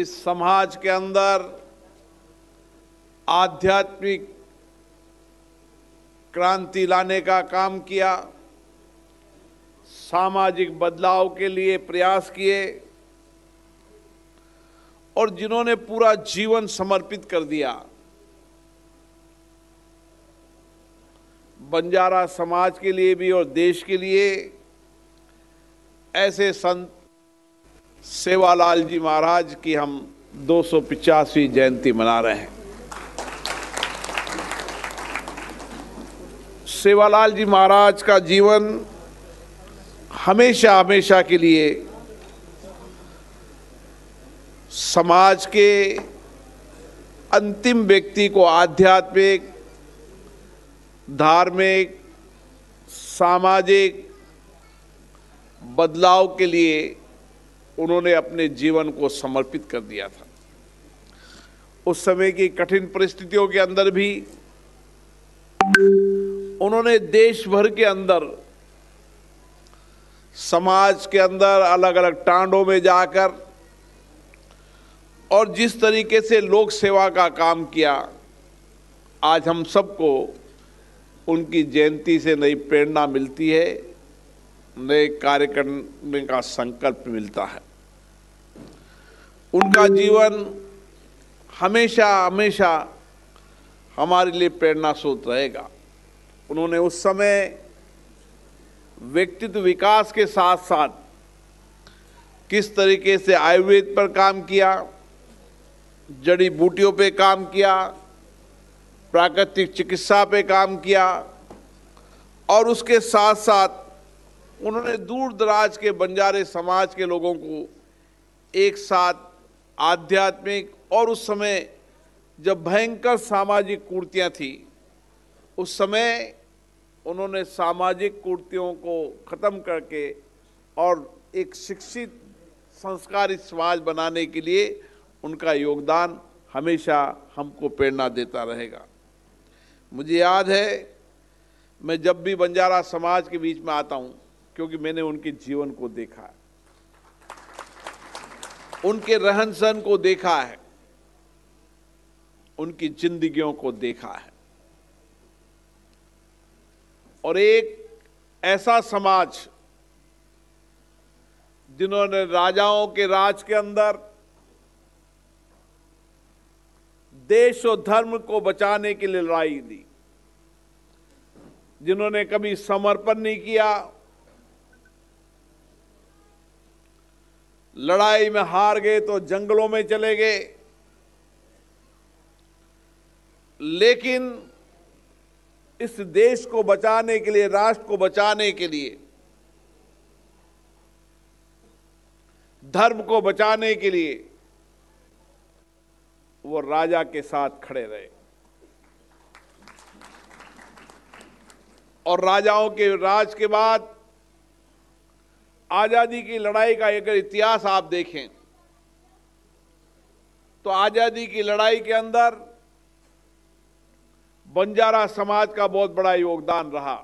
इस समाज के अंदर आध्यात्मिक क्रांति लाने का काम किया, सामाजिक बदलाव के लिए प्रयास किए और जिन्होंने पूरा जीवन समर्पित कर दिया। बंजारा समाज के लिए भी और देश के लिए ऐसे संत सेवालाल जी महाराज की हम 250वीं जयंती मना रहे हैं। सेवालाल जी महाराज का जीवन हमेशा हमेशा के लिए समाज के अंतिम व्यक्ति को आध्यात्मिक, धार्मिक, सामाजिक बदलाव के लिए उन्होंने अपने जीवन को समर्पित कर दिया था। उस समय की कठिन परिस्थितियों के अंदर भी उन्होंने देश भर के अंदर, समाज के अंदर अलग अलग टांडों में जाकर और जिस तरीके से लोक सेवा का काम किया, आज हम सबको उनकी जयंती से नई प्रेरणा मिलती है, नए कार्य करने का संकल्प मिलता है। उनका जीवन हमेशा हमेशा हमारे लिए प्रेरणा स्रोत रहेगा। उन्होंने उस समय व्यक्तित्व विकास के साथ साथ किस तरीके से आयुर्वेद पर काम किया, जड़ी बूटियों पे काम किया, प्राकृतिक चिकित्सा पे काम किया और उसके साथ साथ उन्होंने दूर दराज के बंजारे समाज के लोगों को एक साथ आध्यात्मिक, और उस समय जब भयंकर सामाजिक कुरीतियां थी, उस समय उन्होंने सामाजिक कुरीतियों को खत्म करके और एक शिक्षित संस्कारित समाज बनाने के लिए उनका योगदान हमेशा हमको प्रेरणा देता रहेगा। मुझे याद है, मैं जब भी बंजारा समाज के बीच में आता हूँ, क्योंकि मैंने उनके जीवन को देखा है, उनके रहन सहन को देखा है, उनकी जिंदगियों को देखा है, और एक ऐसा समाज जिन्होंने राजाओं के राज के अंदर देश और धर्म को बचाने के लिए लड़ाई दी, जिन्होंने कभी समर्पण नहीं किया, लड़ाई में हार गए तो जंगलों में चले गए, लेकिन इस देश को बचाने के लिए, राष्ट्र को बचाने के लिए, धर्म को बचाने के लिए वो राजा के साथ खड़े रहे। और राजाओं के राज के बाद आजादी की लड़ाई का अगर इतिहास आप देखें तो आजादी की लड़ाई के अंदर बंजारा समाज का बहुत बड़ा योगदान रहा।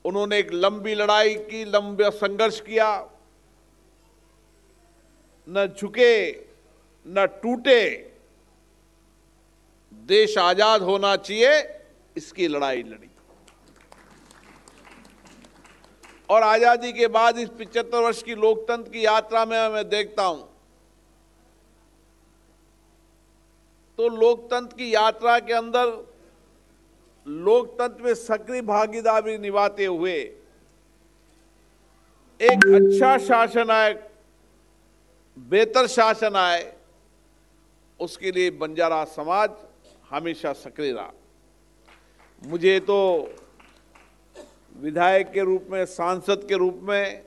उन्होंने एक लंबी लड़ाई की, लंबा संघर्ष किया, न झुके न टूटे, देश आजाद होना चाहिए, इसकी लड़ाई लड़ी। और आजादी के बाद इस 75 वर्ष की लोकतंत्र की यात्रा में मैं देखता हूं तो लोकतंत्र की यात्रा के अंदर लोकतंत्र में सक्रिय भागीदारी निभाते हुए एक अच्छा शासन आए, बेहतर शासन आए, उसके लिए बंजारा समाज हमेशा सक्रिय रहा। मुझे तो विधायक के रूप में, सांसद के रूप में,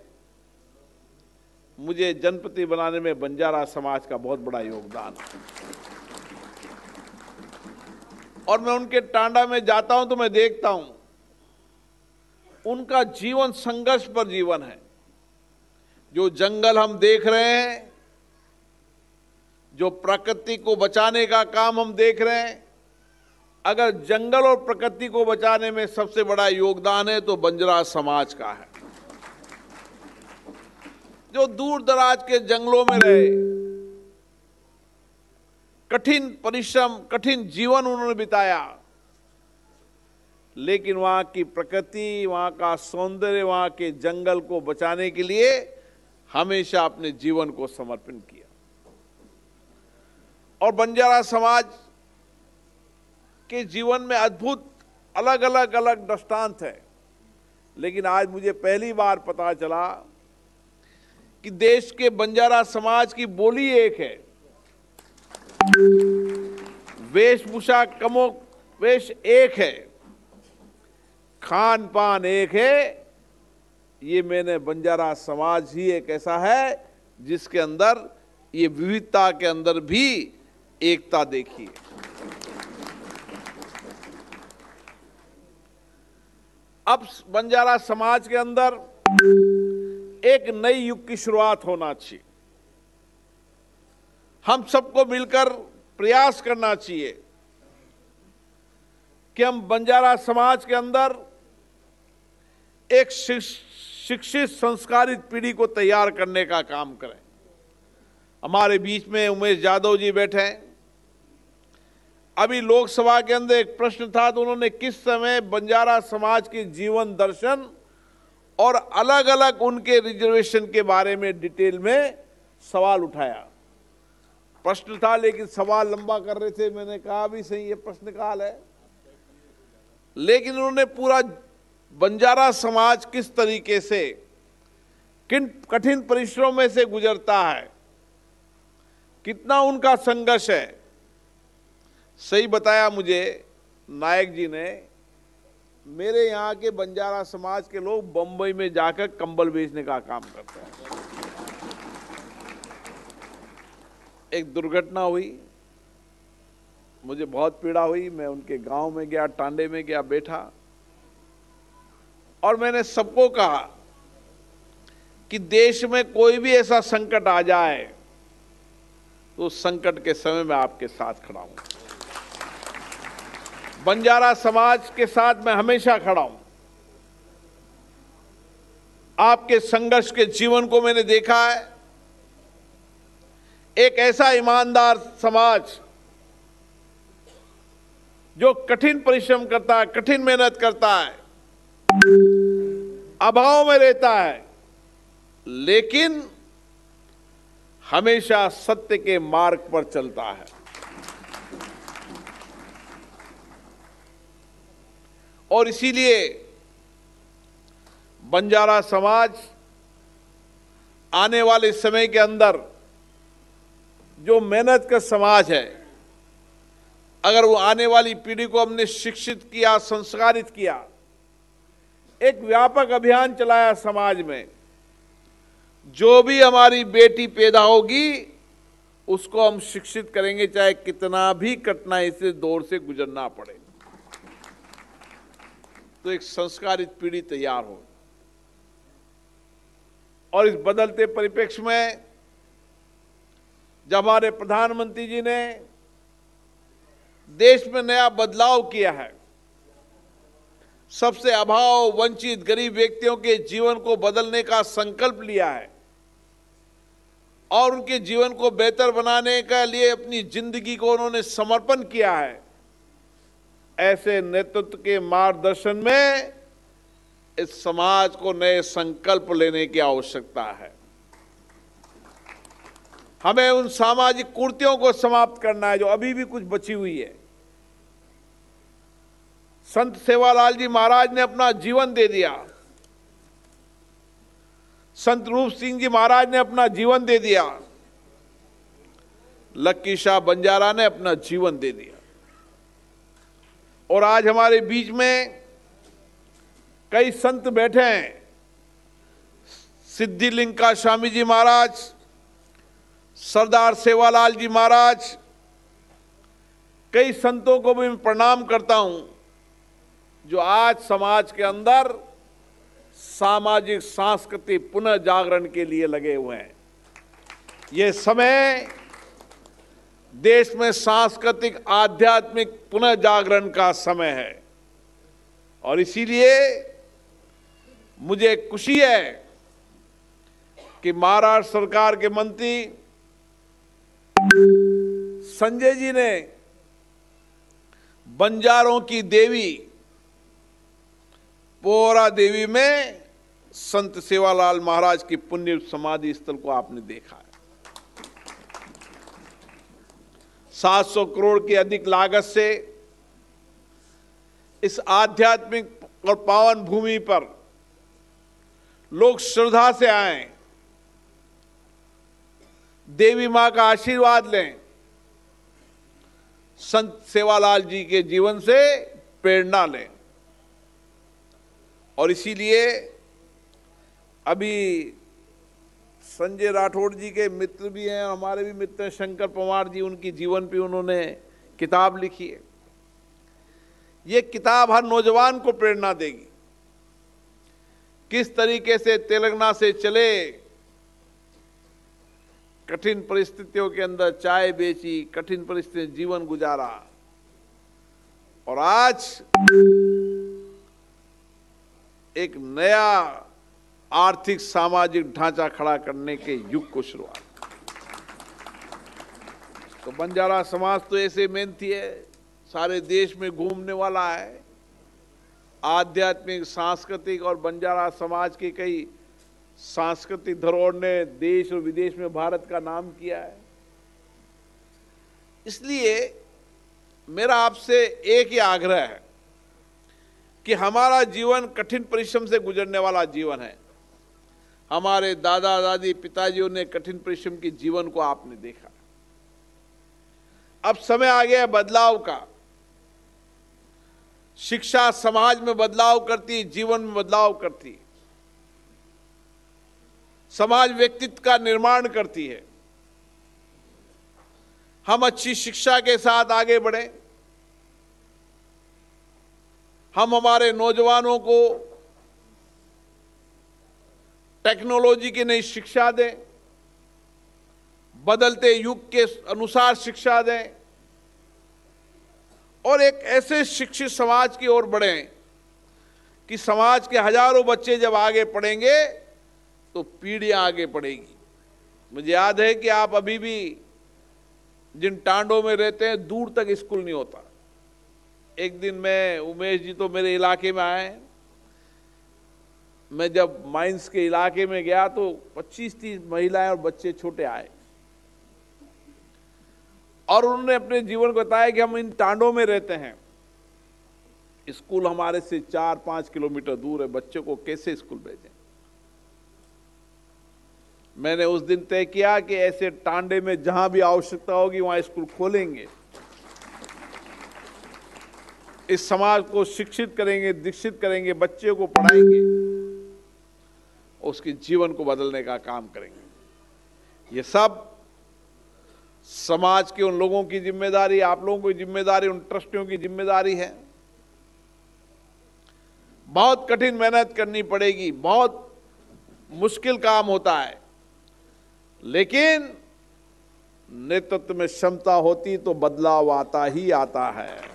मुझे जनप्रतिनिधि बनाने में बंजारा समाज का बहुत बड़ा योगदान है। और मैं उनके टांडा में जाता हूं तो मैं देखता हूं उनका जीवन संघर्ष पर जीवन है। जो जंगल हम देख रहे हैं, जो प्रकृति को बचाने का काम हम देख रहे हैं, अगर जंगल और प्रकृति को बचाने में सबसे बड़ा योगदान है तो बंजारा समाज का है। जो दूर दराज के जंगलों में रहे, कठिन परिश्रम, कठिन जीवन उन्होंने बिताया, लेकिन वहां की प्रकृति, वहां का सौंदर्य, वहां के जंगल को बचाने के लिए हमेशा अपने जीवन को समर्पण किया। और बंजारा समाज के जीवन में अद्भुत अलग अलग दृष्टांत है, लेकिन आज मुझे पहली बार पता चला कि देश के बंजारा समाज की बोली एक है, वेशभूषा कमोवेश एक है, खान पान एक है। ये मैंने बंजारा समाज ही एक ऐसा है जिसके अंदर ये विविधता के अंदर भी एकता देखी है। अब बंजारा समाज के अंदर एक नई युग की शुरुआत होना चाहिए। हम सबको मिलकर प्रयास करना चाहिए कि हम बंजारा समाज के अंदर एक शिक्षित संस्कारित पीढ़ी को तैयार करने का काम करें। हमारे बीच में उमेश यादव जी बैठे हैं। अभी लोकसभा के अंदर एक प्रश्न था तो उन्होंने किस समय बंजारा समाज के जीवन दर्शन और अलग अलग उनके रिजर्वेशन के बारे में डिटेल में सवाल उठाया। प्रश्न था लेकिन सवाल लंबा कर रहे थे। मैंने कहा भी सही, ये प्रश्नकाल है, लेकिन उन्होंने पूरा बंजारा समाज किस तरीके से किन कठिन परिश्रमों में से गुजरता है, कितना उनका संघर्ष है, सही बताया मुझे नायक जी ने। मेरे यहाँ के बंजारा समाज के लोग बंबई में जाकर कंबल बेचने का काम करते हैं। एक दुर्घटना हुई, मुझे बहुत पीड़ा हुई। मैं उनके गांव में गया, टांडे में गया, बैठा और मैंने सबको कहा कि देश में कोई भी ऐसा संकट आ जाए तो उस संकट के समय में आपके साथ खड़ा हूं। बंजारा समाज के साथ मैं हमेशा खड़ा हूं। आपके संघर्ष के जीवन को मैंने देखा है। एक ऐसा ईमानदार समाज जो कठिन परिश्रम करता है, कठिन मेहनत करता है, अभाव में रहता है, लेकिन हमेशा सत्य के मार्ग पर चलता है। और इसीलिए बंजारा समाज आने वाले समय के अंदर जो मेहनत का समाज है, अगर वो आने वाली पीढ़ी को हमने शिक्षित किया, संस्कारित किया, एक व्यापक अभियान चलाया समाज में, जो भी हमारी बेटी पैदा होगी उसको हम शिक्षित करेंगे, चाहे कितना भी कठिनाई से दौर से गुजरना पड़े, तो एक संस्कारित पीढ़ी तैयार हो। और इस बदलते परिप्रेक्ष्य में जब हमारे प्रधानमंत्री जी ने देश में नया बदलाव किया है, सबसे अभाव, वंचित, गरीब व्यक्तियों के जीवन को बदलने का संकल्प लिया है और उनके जीवन को बेहतर बनाने के लिए अपनी जिंदगी को उन्होंने समर्पण किया है, ऐसे नेतृत्व के मार्गदर्शन में इस समाज को नए संकल्प लेने की आवश्यकता है। हमें उन सामाजिक कुरीतियों को समाप्त करना है जो अभी भी कुछ बची हुई है। संत सेवालाल जी महाराज ने अपना जीवन दे दिया, संत रूप सिंह जी महाराज ने अपना जीवन दे दिया, लक्की शाह बंजारा ने अपना जीवन दे दिया। और आज हमारे बीच में कई संत बैठे हैं, सिद्धिलिंगा स्वामी जी महाराज, सरदार सेवालाल जी महाराज, कई संतों को भी मैं प्रणाम करता हूं जो आज समाज के अंदर सामाजिक सांस्कृतिक पुनः जागरण के लिए लगे हुए हैं। ये समय देश में सांस्कृतिक आध्यात्मिक पुनः जागरण का समय है और इसीलिए मुझे खुशी है कि महाराष्ट्र सरकार के मंत्री संजय जी ने बंजारों की देवी पोहरा देवी में संत सेवालाल महाराज की पुण्य समाधि स्थल को आपने देखा है। 700 करोड़ की अधिक लागत से इस आध्यात्मिक और पावन भूमि पर लोग श्रद्धा से आए, देवी मां का आशीर्वाद लें, संत सेवालाल जी के जीवन से प्रेरणा लें। और इसीलिए अभी संजय राठौड़ जी के मित्र भी हैं, हमारे भी मित्र हैं, शंकर पवार जी, उनकी जीवन पे उन्होंने किताब लिखी है। ये किताब हर नौजवान को प्रेरणा देगी, किस तरीके से तेलंगाना से चले, कठिन परिस्थितियों के अंदर चाय बेची, कठिन परिस्थितियों में जीवन गुजारा और आज एक नया आर्थिक सामाजिक ढांचा खड़ा करने के युग को शुरुआत। तो बंजारा समाज तो ऐसे मेहनती है, सारे देश में घूमने वाला है, आध्यात्मिक सांस्कृतिक और बंजारा समाज के कई सांस्कृतिक धरोहर ने देश और विदेश में भारत का नाम किया है। इसलिए मेरा आपसे एक ही आग्रह है कि हमारा जीवन कठिन परिश्रम से गुजरने वाला जीवन है। हमारे दादा दादी पिताजियों ने कठिन परिश्रम के जीवन को आपने देखा। अब समय आ गया है बदलाव का। शिक्षा समाज में बदलाव करती है, जीवन में बदलाव करती है, समाज व्यक्तित्व का निर्माण करती है। हम अच्छी शिक्षा के साथ आगे बढ़ें, हम हमारे नौजवानों को टेक्नोलॉजी की नई शिक्षा दें, बदलते युग के अनुसार शिक्षा दें और एक ऐसे शिक्षित समाज की ओर बढ़ें कि समाज के हजारों बच्चे जब आगे पढ़ेंगे तो पीढ़ियां आगे बढ़ेगी। मुझे याद है कि आप अभी भी जिन टांडों में रहते हैं, दूर तक स्कूल नहीं होता। एक दिन मैं, उमेश जी तो मेरे इलाके में आए, मैं जब माइंस के इलाके में गया तो 25-30 महिलाएं और बच्चे छोटे आए और उन्होंने अपने जीवन को बताया कि हम इन टांडों में रहते हैं, स्कूल हमारे से 4-5 किलोमीटर दूर है, बच्चों को कैसे स्कूल भेजें। मैंने उस दिन तय किया कि ऐसे टांडे में जहां भी आवश्यकता होगी वहां स्कूल खोलेंगे, इस समाज को शिक्षित करेंगे, दीक्षित करेंगे, बच्चे को पढ़ाएंगे, उसके जीवन को बदलने का काम करेंगे। ये सब समाज के उन लोगों की जिम्मेदारी, आप लोगों की जिम्मेदारी, उन ट्रस्टियों की जिम्मेदारी है। बहुत कठिन मेहनत करनी पड़ेगी, बहुत मुश्किल काम होता है, लेकिन नेतृत्व में क्षमता होती तो बदलाव आता ही आता है।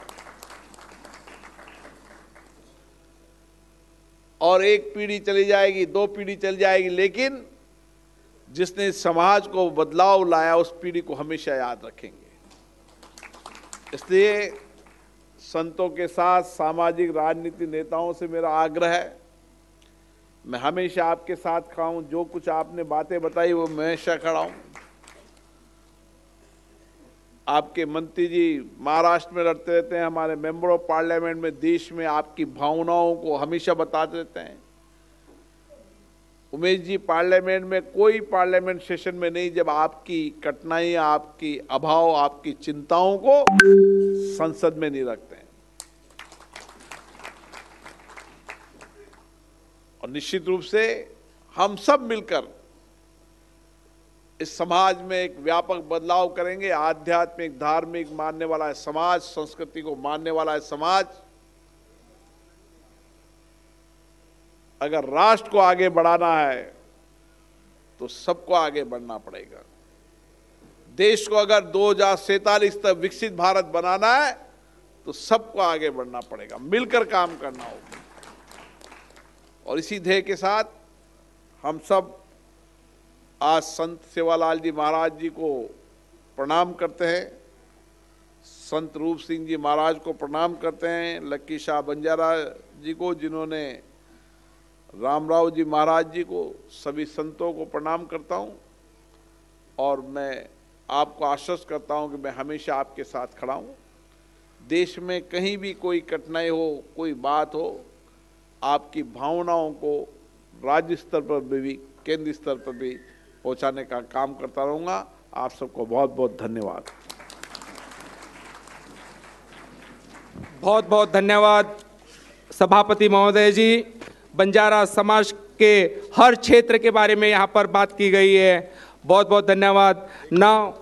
और एक पीढ़ी चली जाएगी, 2 पीढ़ी चली जाएगी, लेकिन जिसने समाज को बदलाव लाया उस पीढ़ी को हमेशा याद रखेंगे। इसलिए संतों के साथ सामाजिक राजनीति नेताओं से मेरा आग्रह है, मैं हमेशा आपके साथ खड़ा हूं। जो कुछ आपने बातें बताई वो मैं हमेशा खड़ा हूं। आपके मंत्री जी महाराष्ट्र में लड़ते रहते हैं, हमारे मेंबर ऑफ पार्लियामेंट में देश में आपकी भावनाओं को हमेशा बताते रहते हैं। उमेश जी पार्लियामेंट में, कोई पार्लियामेंट सेशन में नहीं जब आपकी कठिनाइयां, आपकी अभाव, आपकी चिंताओं को संसद में नहीं रखते हैं। और निश्चित रूप से हम सब मिलकर इस समाज में एक व्यापक बदलाव करेंगे। आध्यात्मिक, धार्मिक मानने वाला है समाज, संस्कृति को मानने वाला है समाज। अगर राष्ट्र को आगे बढ़ाना है तो सबको आगे बढ़ना पड़ेगा। देश को अगर 2047 तक विकसित भारत बनाना है तो सबको आगे बढ़ना पड़ेगा, मिलकर काम करना होगा। और इसी ध्येय के साथ हम सब आज संत सेवालाल जी महाराज जी को प्रणाम करते हैं, संत रूप सिंह जी महाराज को प्रणाम करते हैं, लक्की शाह बंजारा जी को, जिन्होंने रामराव जी महाराज जी को, सभी संतों को प्रणाम करता हूं। और मैं आपको आश्वस्त करता हूं कि मैं हमेशा आपके साथ खड़ा हूं। देश में कहीं भी कोई कठिनाई हो, कोई बात हो, आपकी भावनाओं को राज्य स्तर पर भी, केंद्रीय स्तर पर भी पहुंचाने का काम करता रहूंगा। आप सबको बहुत बहुत धन्यवाद। बहुत बहुत धन्यवाद सभापति महोदय जी। बंजारा समाज के हर क्षेत्र के बारे में यहाँ पर बात की गई है। बहुत बहुत धन्यवाद। नाउ